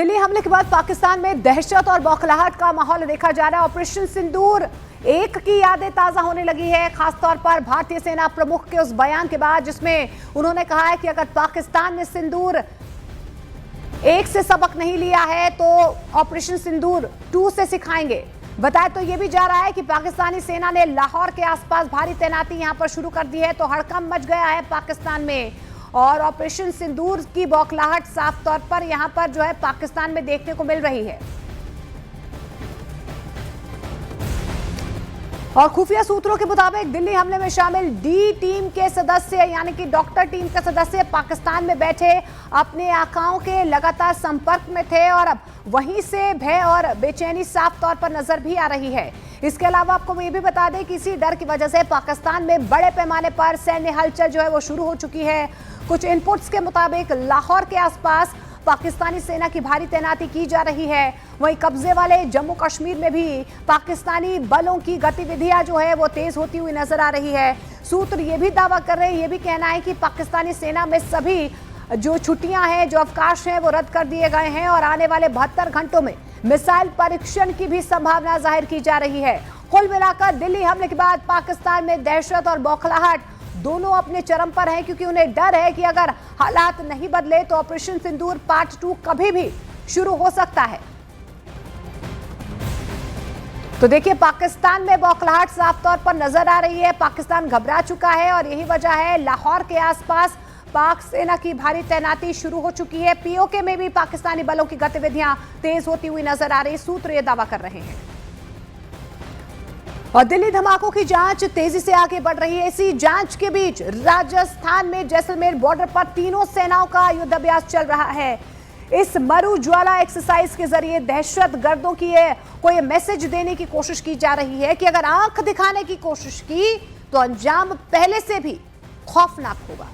दिल्ली हमले के बाद पाकिस्तान में दहशत और बौखलाहट का माहौल देखा जा रहा है। ऑपरेशन सिंदूर एक की यादें ताजा होने लगी है, खासतौर पर भारतीय सेना प्रमुख के उस बयान के बाद जिसमें उन्होंने कहा है कि अगर पाकिस्तान ने सिंदूर एक से सबक नहीं लिया है तो ऑपरेशन सिंदूर 2 से सिखाएंगे। बताया तो ये भी जा रहा है कि पाकिस्तानी सेना ने लाहौर के आसपास भारी तैनाती यहां पर शुरू कर दी है, तो हड़कंप मच गया है पाकिस्तान में। और ऑपरेशन सिंदूर की बौखलाहट साफ तौर पर यहां पर जो है पाकिस्तान में देखने को मिल रही है। और खुफिया सूत्रों के मुताबिक दिल्ली हमले में शामिल डी टीम के सदस्य यानी कि डॉक्टर टीम के सदस्य पाकिस्तान में बैठे अपने आकाओं के लगातार संपर्क में थे और अब वहीं से भय और बेचैनी साफ तौर पर नजर भी आ रही है। इसके अलावा आपको ये भी बता दें कि इसी डर की वजह से पाकिस्तान में बड़े पैमाने पर सैन्य हलचल जो है वो शुरू हो चुकी है। कुछ इनपुट्स के मुताबिक लाहौर के आसपास पाकिस्तानी सेना की भारी तैनाती की जा रही है। वहीं कब्जे वाले जम्मू कश्मीर में भी पाकिस्तानी बलों की गतिविधियां जो है वो तेज होती हुई नजर आ रही है। सूत्र ये भी दावा कर रहे हैं, ये भी कहना है कि पाकिस्तानी सेना में सभी जो छुट्टियां हैं, जो अवकाश हैं, वो रद्द कर दिए गए हैं और आने वाले 72 घंटों में मिसाइल परीक्षण की भी संभावना जाहिर की जा रही है। कुल मिलाकर दिल्ली हमले के बाद पाकिस्तान में दहशत और बौखलाहट दोनों अपने चरम पर हैं, क्योंकि उन्हें डर है कि अगर हालात नहीं बदले तो ऑपरेशन सिंदूर पार्ट 2 कभी भी शुरू हो सकता है। तो देखिए, पाकिस्तान में बौखलाहट साफ तौर पर नजर आ रही है। पाकिस्तान घबरा चुका है और यही वजह है लाहौर के आसपास पाक सेना की भारी तैनाती शुरू हो चुकी है। पीओके में भी पाकिस्तानी बलों की गतिविधियां तेज होती हुई नजर आ रही, सूत्र ये दावा कर रहे हैं। और दिल्ली धमाकों की जांच तेजी से आगे बढ़ रही है। इसी जांच के बीच राजस्थान में जैसलमेर बॉर्डर पर तीनों सेनाओं का युद्धाभ्यास चल रहा है। इस मरु ज्वाला एक्सरसाइज के जरिए दहशत गर्दों की कोई मैसेज देने की कोशिश की जा रही है कि अगर आंख दिखाने की कोशिश की तो अंजाम पहले से भी खौफनाक होगा।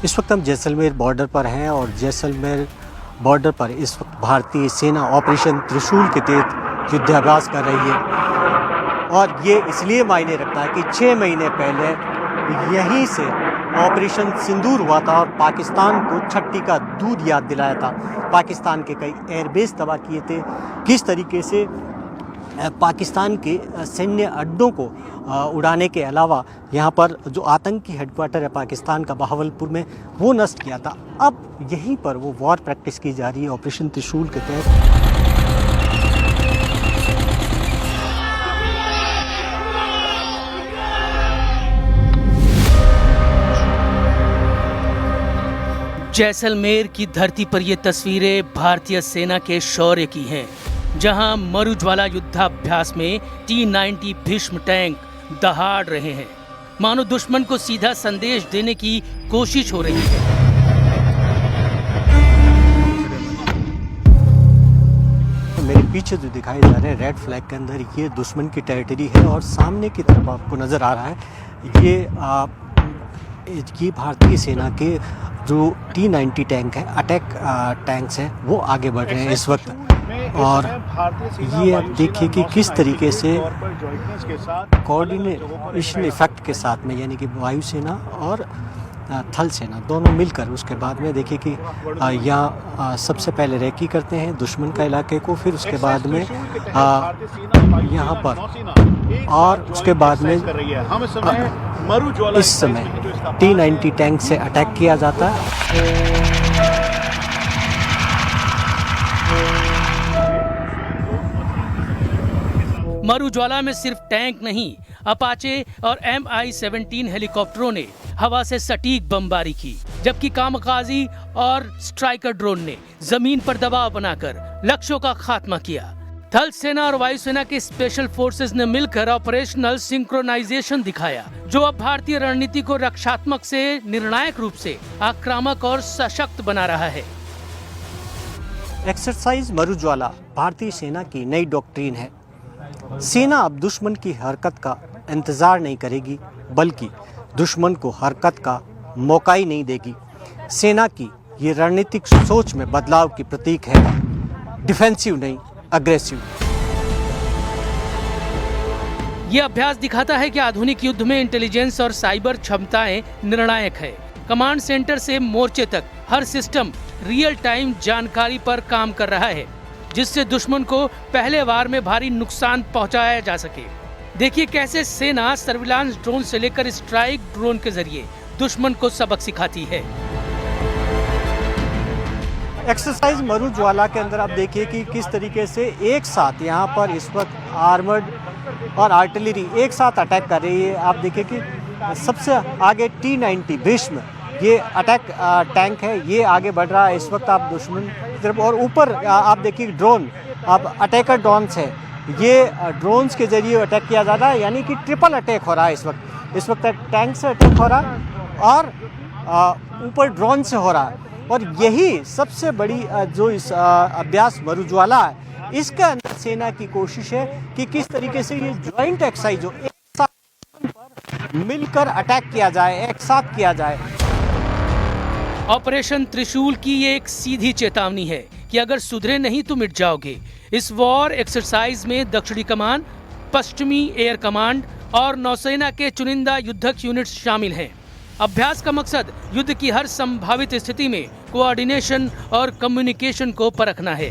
इस वक्त हम जैसलमेर बॉर्डर पर हैं और जैसलमेर बॉर्डर पर इस वक्त भारतीय सेना ऑपरेशन त्रिशूल के तहत युद्धाभ्यास कर रही है। और ये इसलिए मायने रखता है कि 6 महीने पहले यहीं से ऑपरेशन सिंदूर हुआ था और पाकिस्तान को छट्टी का दूध याद दिलाया था। पाकिस्तान के कई एयरबेस तबाह किए थे। किस तरीके से पाकिस्तान के सैन्य अड्डों को उड़ाने के अलावा यहाँ पर जो आतंकी हेडक्वार्टर है पाकिस्तान का बहावलपुर में, वो नष्ट किया था। अब यहीं पर वो वॉर प्रैक्टिस की जा रही है ऑपरेशन त्रिशूल के तहत। जैसलमेर की धरती पर ये तस्वीरें भारतीय सेना के शौर्य की हैं, जहां मरु ज्वाला युद्धाभ्यास में T-90 भीष्म टैंक दहाड़ रहे हैं। मानो दुश्मन को सीधा संदेश देने की कोशिश हो रही है। मेरे पीछे जो दिखाई जा रहे हैं रेड फ्लैग के अंदर, ये दुश्मन की टेरिटरी है और सामने की तरफ आपको नज़र आ रहा है ये भारतीय सेना के जो T-90 टैंक है, अटैक टैंक्स हैं, वो आगे बढ़ रहे हैं इस वक्त। और ये आप देखिए कि किस तरीके से कोऑर्डिनेशन इफेक्ट के साथ में, यानी कि वायुसेना और थल सेना दोनों मिलकर, उसके बाद में देखिए कि यहाँ सबसे पहले रेकी करते हैं दुश्मन का इलाके को, फिर उसके बाद में यहाँ पर, और उसके बाद में इस समय T-90 टैंक से अटैक किया जाता है। मरु ज्वाला में सिर्फ टैंक नहीं, अपाचे और MI-17 हेलीकॉप्टरों ने हवा से सटीक बमबारी की, जबकि कामकाजी और स्ट्राइकर ड्रोन ने जमीन पर दबाव बनाकर लक्ष्यों का खात्मा किया। थल सेना और वायुसेना के स्पेशल फोर्सेस ने मिलकर ऑपरेशनल सिंक्रोनाइजेशन दिखाया, जो अब भारतीय रणनीति को रक्षात्मक से निर्णायक रूप से आक्रामक और सशक्त बना रहा है। एक्सरसाइज मरु ज्वाला भारतीय सेना की नई डॉक्ट्रिन है। सेना अब दुश्मन की हरकत का इंतज़ार नहीं करेगी, बल्कि दुश्मन को हरकत का मौका ही नहीं देगी। सेना की ये रणनीतिक सोच में बदलाव की प्रतीक है, डिफेंसिव नहीं, अग्रेसिव। ये अभ्यास दिखाता है कि आधुनिक युद्ध में इंटेलिजेंस और साइबर क्षमताएं निर्णायक है। कमांड सेंटर से मोर्चे तक हर सिस्टम रियल टाइम जानकारी पर काम कर रहा है, जिससे दुश्मन को पहले वार में भारी नुकसान पहुंचाया जा सके। देखिए कैसे सेना सर्विलांस ड्रोन से लेकर स्ट्राइक ड्रोन के जरिए दुश्मन को सबक सिखाती है। एक्सरसाइज मरुज्वाला के अंदर आप देखिए कि किस तरीके से एक साथ यहाँ पर इस वक्त आर्मर्ड और आर्टिलरी एक साथ अटैक कर रही है। आप देखिए कि सबसे आगे T-90 भीष्म ये अटैक टैंक है, ये आगे बढ़ रहा है इस वक्त आप दुश्मन की तरफ। और ऊपर आप देखिए ड्रोन, अब अटैकर ड्रोन्स है, ये ड्रोन्स के जरिए अटैक किया जा रहा है, यानी कि ट्रिपल अटैक हो रहा है इस वक्त टैंक से अटैक हो रहा है और ऊपर ड्रोन से हो रहा है। और यही सबसे बड़ी जो इस अभ्यास मरुज्वाला है, इसके अंदर सेना की कोशिश है कि किस तरीके से ये ज्वाइंट एक्सरसाइज जो एक साथ पर मिलकर अटैक किया जाए, एक साथ किया जाए। ऑपरेशन त्रिशूल की ये एक सीधी चेतावनी है कि अगर सुधरे नहीं तो मिट जाओगे। इस वॉर एक्सरसाइज में दक्षिणी कमान, पश्चिमी एयर कमांड और नौसेना के चुनिंदा युद्धक यूनिट्स शामिल हैं। अभ्यास का मकसद युद्ध की हर संभावित स्थिति में कोऑर्डिनेशन और कम्युनिकेशन को परखना है।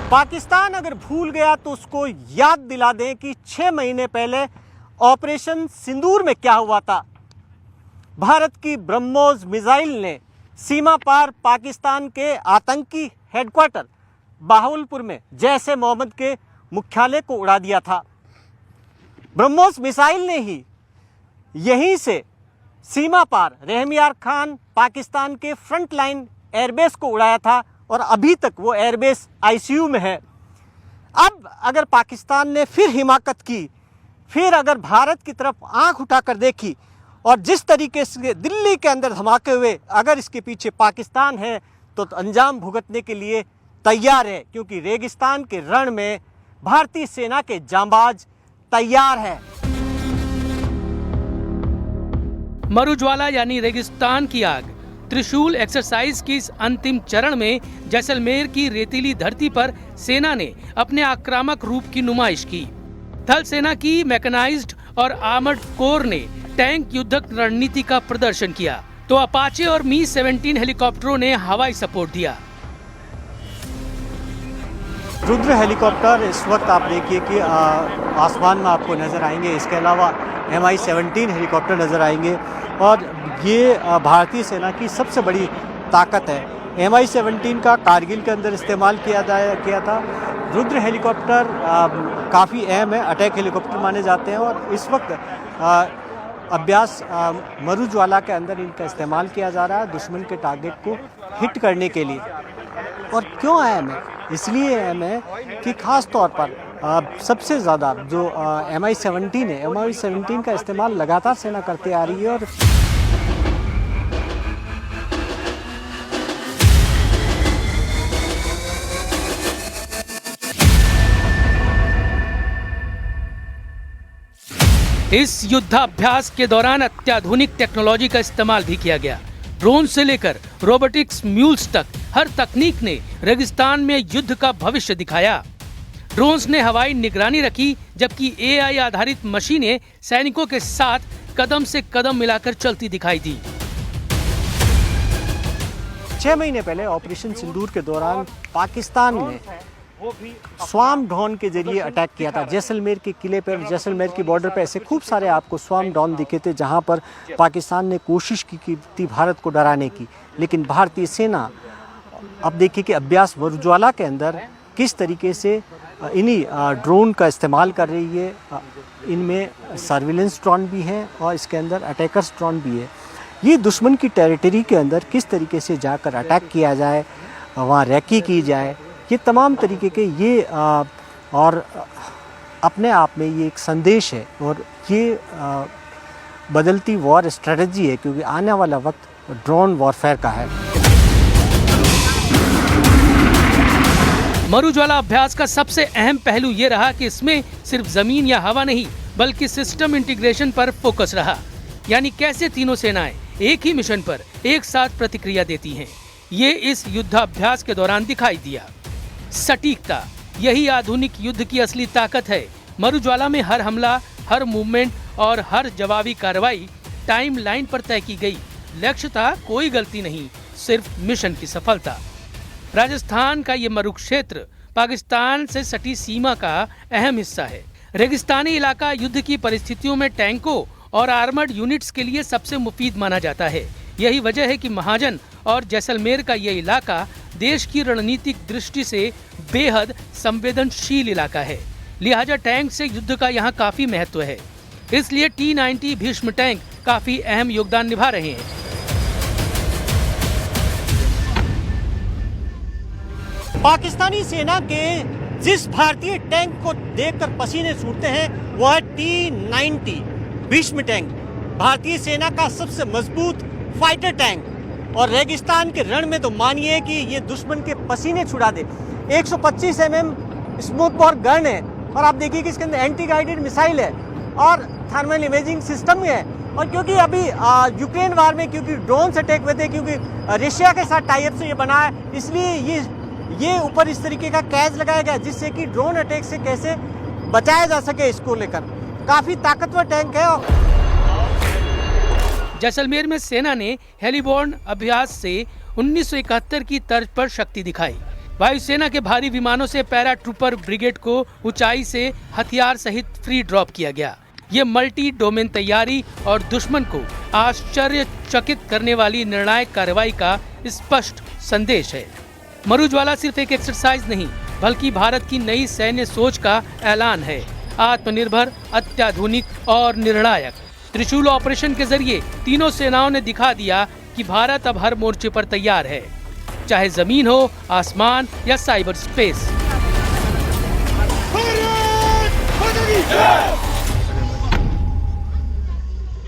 पाकिस्तान अगर भूल गया तो उसको याद दिला दें कि 6 महीने पहले ऑपरेशन सिंदूर में क्या हुआ था। भारत की ब्रह्मोस मिसाइल ने सीमा पार पाकिस्तान के आतंकी हेडक्वार्टर बाहुलपुर में जैश ए मोहम्मद के मुख्यालय को उड़ा दिया था। ब्रह्मोस मिसाइल ने ही यहीं से सीमा पार रहमियार खान पाकिस्तान के फ्रंट लाइन एयरबेस को उड़ाया था और अभी तक वो एयरबेस आईसीयू में है। अब अगर पाकिस्तान ने फिर हिमाकत की, फिर अगर भारत की तरफ आंख उठाकर देखी और जिस तरीके से दिल्ली के अंदर धमाके हुए, अगर इसके पीछे पाकिस्तान है तो अंजाम भुगतने के लिए तैयार है, क्योंकि रेगिस्तान के रण में भारतीय सेना के जांबाज तैयार है। मरुज्वाला यानी रेगिस्तान की आग त्रिशूल एक्सरसाइज की इस अंतिम चरण में जैसलमेर की रेतीली धरती पर सेना ने अपने आक्रामक रूप की नुमाइश की। थल सेना की मैकेनाइज्ड और आर्मर्ड कोर ने टैंक युद्धक रणनीति का प्रदर्शन किया, तो अपाचे और मी-17 हेलीकॉप्टरों ने हवाई सपोर्ट दिया। रुद्र हेलीकॉप्टर इस वक्त आप देखिए कि आसमान में आपको नज़र आएंगे। इसके अलावा Mi-17 हेलीकॉप्टर नज़र आएंगे और ये भारतीय सेना की सबसे बड़ी ताकत है। Mi-17 का कारगिल के अंदर इस्तेमाल किया था। रुद्र हेलीकॉप्टर काफ़ी अहम है, अटैक हेलीकॉप्टर माने जाते हैं और इस वक्त अभ्यास मरुज्वाला के अंदर इनका इस्तेमाल किया जा रहा है दुश्मन के टारगेट को हिट करने के लिए। और क्यों अहम है? इसलिए अहम है कि ख़ास तौर पर सबसे ज़्यादा जो Mi-17 है, Mi-17 का इस्तेमाल लगातार सेना करते आ रही है। और इस युद्धाभ्यास के दौरान अत्याधुनिक टेक्नोलॉजी का इस्तेमाल भी किया गया। ड्रोन से लेकर रोबोटिक्स म्यूल्स तक हर तकनीक ने रेगिस्तान में युद्ध का भविष्य दिखाया। ड्रोन्स ने हवाई निगरानी रखी, जबकि AI आधारित मशीनें सैनिकों के साथ कदम से कदम मिलाकर चलती दिखाई दी। 6 महीने पहले ऑपरेशन सिंदूर के दौरान पाकिस्तान ने स्वार्म ड्रोन के जरिए अटैक किया था। जैसलमेर के किले पर, जैसलमेर की बॉर्डर पर ऐसे खूब सारे आपको स्वार्म ड्रोन दिखे थे, जहां पर पाकिस्तान ने कोशिश की थी भारत को डराने की। लेकिन भारतीय सेना अब देखिए कि अभ्यास मरुज्वाला के अंदर किस तरीके से इन्हीं ड्रोन का इस्तेमाल कर रही है। इनमें सर्विलेंस ड्रोन भी हैं और इसके अंदर अटैकर्स ड्रोन भी है। ये दुश्मन की टेरिटरी के अंदर किस तरीके से जाकर अटैक किया जाए, वहाँ रैकी की जाए, ये तमाम तरीके के ये और अपने आप में ये एक संदेश है और ये बदलती वॉर स्ट्रेटजी है, क्योंकि आने वाला वक्त ड्रोन वॉरफेयर का है। मरुज्वाला अभ्यास का सबसे अहम पहलू ये रहा कि इसमें सिर्फ जमीन या हवा नहीं बल्कि सिस्टम इंटीग्रेशन पर फोकस रहा, यानी कैसे तीनों सेनाएं एक ही मिशन पर एक साथ प्रतिक्रिया देती हैं। ये इस युद्धाभ्यास के दौरान दिखाई दिया। सटीकता, यही आधुनिक युद्ध की असली ताकत है। मरुज्वाला में हर हमला, हर मूवमेंट और हर जवाबी कार्रवाई टाइम लाइन पर तय की गई। लक्ष्य था कोई गलती नहीं, सिर्फ मिशन की सफलता। राजस्थान का ये मरुक्षेत्र पाकिस्तान से सटी सीमा का अहम हिस्सा है। रेगिस्तानी इलाका युद्ध की परिस्थितियों में टैंकों और आर्मर्ड यूनिट्स के लिए सबसे मुफीद माना जाता है। यही वजह है कि महाजन और जैसलमेर का ये इलाका देश की रणनीतिक दृष्टि से बेहद संवेदनशील इलाका है। लिहाजा टैंक से युद्ध का यहाँ काफी महत्व है। इसलिए T-90 भीष्म टैंक काफी अहम योगदान निभा रहे हैं। पाकिस्तानी सेना के जिस भारतीय टैंक को देखकर पसीने छूटते हैं वो है T-90 भीष्म टैंक, भारतीय सेना का सबसे मजबूत फाइटर टैंक। और रेगिस्तान के रण में तो मानिए कि ये दुश्मन के पसीने छुड़ा दे। 125 mm स्मोक बॉर गन है और आप देखिए कि इसके अंदर एंटी गाइडेड मिसाइल है और थर्मल इमेजिंग सिस्टम है। और क्योंकि अभी यूक्रेन वार में क्योंकि ड्रोन अटैक हुए थे, क्योंकि रशिया के साथ टाई अप से ये बना है, इसलिए ये ऊपर इस तरीके का कैच लगाया गया जिससे कि ड्रोन अटैक से कैसे बचाया जा सके। इसको लेकर काफी ताकतवर टैंक है। जैसलमेर में सेना ने हेलीबॉर्न अभ्यास से 1971 की तर्ज पर शक्ति दिखाई। वायुसेना के भारी विमानों से पैरा ट्रूपर ब्रिगेड को ऊंचाई से हथियार सहित फ्री ड्रॉप किया गया। ये मल्टी डोमेन तैयारी और दुश्मन को आश्चर्यचकित करने वाली निर्णायक कार्रवाई का स्पष्ट संदेश है। मरुज्वाला सिर्फ एक एक्सरसाइज नहीं बल्कि भारत की नई सैन्य सोच का ऐलान है। आत्मनिर्भर, अत्याधुनिक और निर्णायक। त्रिशूल ऑपरेशन के जरिए तीनों सेनाओं ने दिखा दिया कि भारत अब हर मोर्चे पर तैयार है, चाहे जमीन हो, आसमान या साइबर स्पेस।